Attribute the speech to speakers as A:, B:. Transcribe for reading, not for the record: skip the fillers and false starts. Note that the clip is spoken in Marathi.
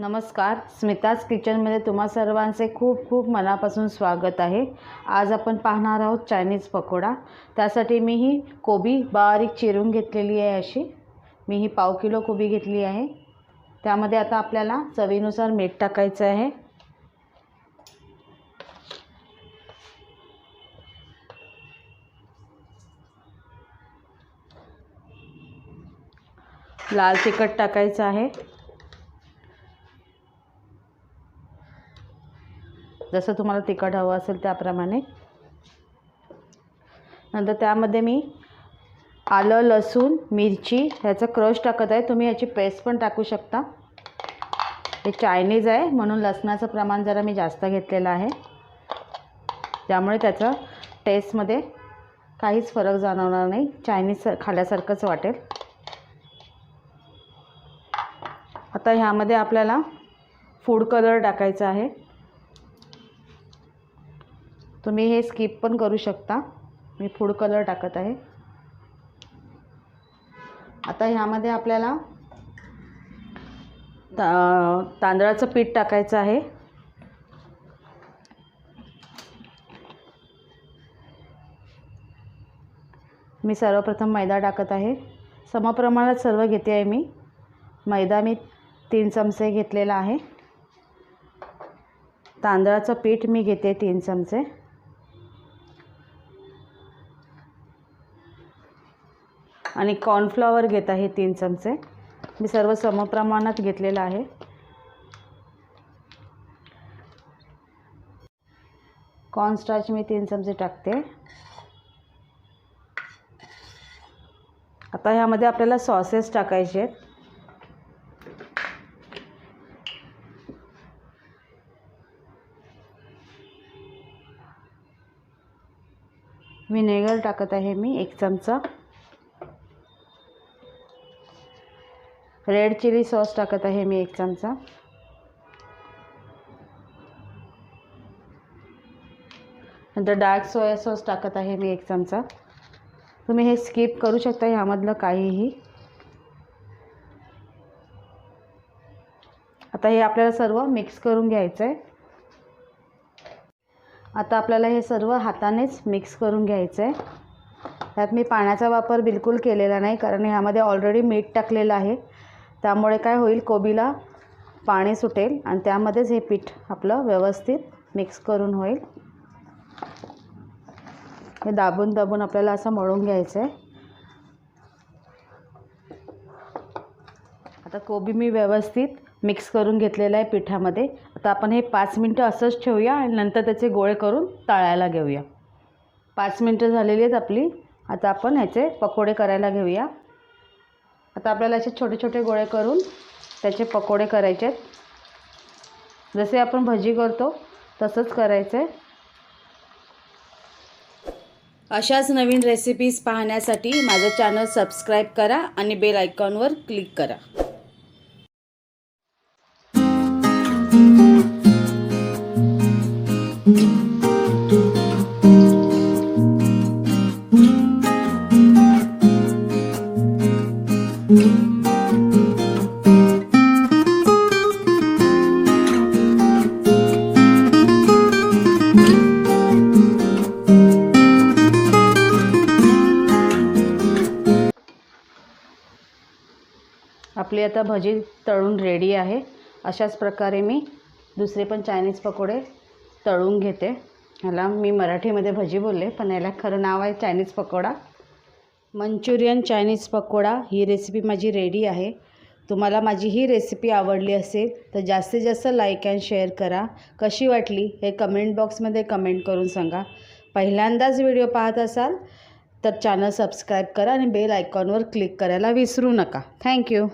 A: नमस्कार, स्मिताज किचनमध्ये तुम्हा सर्वांचे खूप खूप मनापासून स्वागत आहे। आज आपण पाहणार आहोत चायनीज पकोडा। त्यासाठी मी ही कोबी बारीक चिरून घेतलेली आहे। अशी मी ही पाव किलो कोबी घेतली आहे। त्यामध्ये आता आपल्याला चवीनुसार मीठ टाकायचं आहे। लाल तिखट टाकायचं आहे, जसं तुम्हाला तिखट हवं असेल त्याप्रमाणे। नंतर त्यामध्ये मी आलं, लसूण, मिरची ह्याचा क्रश टाकत आहे। तुम्ही याची पेस्ट पण टाकू शकता। हे चायनीज आहे म्हणून लसणाचं प्रमाण जरा मी जास्त घेतलेलं आहे, त्यामुळे त्याचा टेस्टमध्ये काहीच फरक जाणवणार नाही, चायनीज खाल्यासारखंच वाटेल। आता ह्यामध्ये आपल्याला फूड कलर टाकायचा आहे। तुम्ही हे स्किप पण करू शकता। मी फूड कलर टाकत आहे। आता ह्यामध्ये आपल्याला तांदळाचं पीठ टाकायचं आहे। मी सर्वप्रथम मैदा टाकत आहे। समप्रमाणात सर्व घेते आहे मी। मैदा मी 3 चमचे घेतलेला आहे। तांदळाचं पीठ मी घेते 3 चमचे। आणि कॉर्नफ्लॉवर घेत आहे 3 चमचे। मी सर्व समप्रमाणात घेतलेलं आहे। कॉर्नस्टार्च मी 3 चमचे टाकते। आता ह्यामध्ये आपल्याला सॉसेस टाकायचे आहेत। व्हिनेगर टाकत आहे मी 1 चमचा। रेड चिली सॉस टाकत आहे मी 1 चमचा। नंतर डार्क सोया सॉस टाकत आहे मी 1 चमचा। तुम्ही हे स्किप करू शकता ह्यामधलं काहीही। आता हे आपल्याला सर्व मिक्स करून घ्यायचं आहे। आता आपल्याला हे सर्व हातानेच मिक्स करून घ्यायचं आहे। त्यात मी पाण्याचा वापर बिलकुल केलेला नाही, कारण ह्यामध्ये ऑलरेडी मीठ टाकलेलं आहे। त्यामुळे काय होईल, कोबीला पाणी सुटेल आणि त्यामध्येच हे पीठ आपलं व्यवस्थित मिक्स करून होईल। हे दाबून दाबून आपल्याला असं मळून घ्यायचं आहे। आता कोबी मी व्यवस्थित मिक्स करून घेतलेलं आहे पिठामध्ये। आता आपण हे 5 मिनिटं असंच ठेवूया आणि नंतर त्याचे गोळे करून तळायला घेऊया। 5 मिनिटं झालेली आहेत आपली। आता आपण ह्याचे पकोडे करायला घेऊया। आता आपल्याला असे छोटे छोटे गोळे करून त्याचे पकोडे करायचे आहेत। जसे आपण भजी करतो तसंच करायचं आहे। अशाच नवीन रेसिपीज पाहण्यासाठी माझं चॅनल सबस्क्राईब करा आणि बेल आयकॉनवर क्लिक करा। आपली आता भजी तळून रेडी आहे। अशाच प्रकारे मी दुसरे पण चायनीज पकोडे तळून घेते। ह्याला मी मराठीमध्ये भजी बोलले, पण याला खरं नाव आहे Chinese pakoda. Manchurian Chinese pakoda ही रेसिपी माझी रेडी आहे। तुम्हाला माझी ही रेसिपी आवडली असेल तर जास्तीत जास्त लाईक अँड शेअर करा। कशी वाटली हे कमेंट बॉक्समध्ये कमेंट करून सांगा। पहिल्यांदाच व्हिडिओ पाहत असाल तर चॅनल सबस्क्राईब करा आणि बेल आयकॉनवर क्लिक करायला विसरू नका। थँक्यू।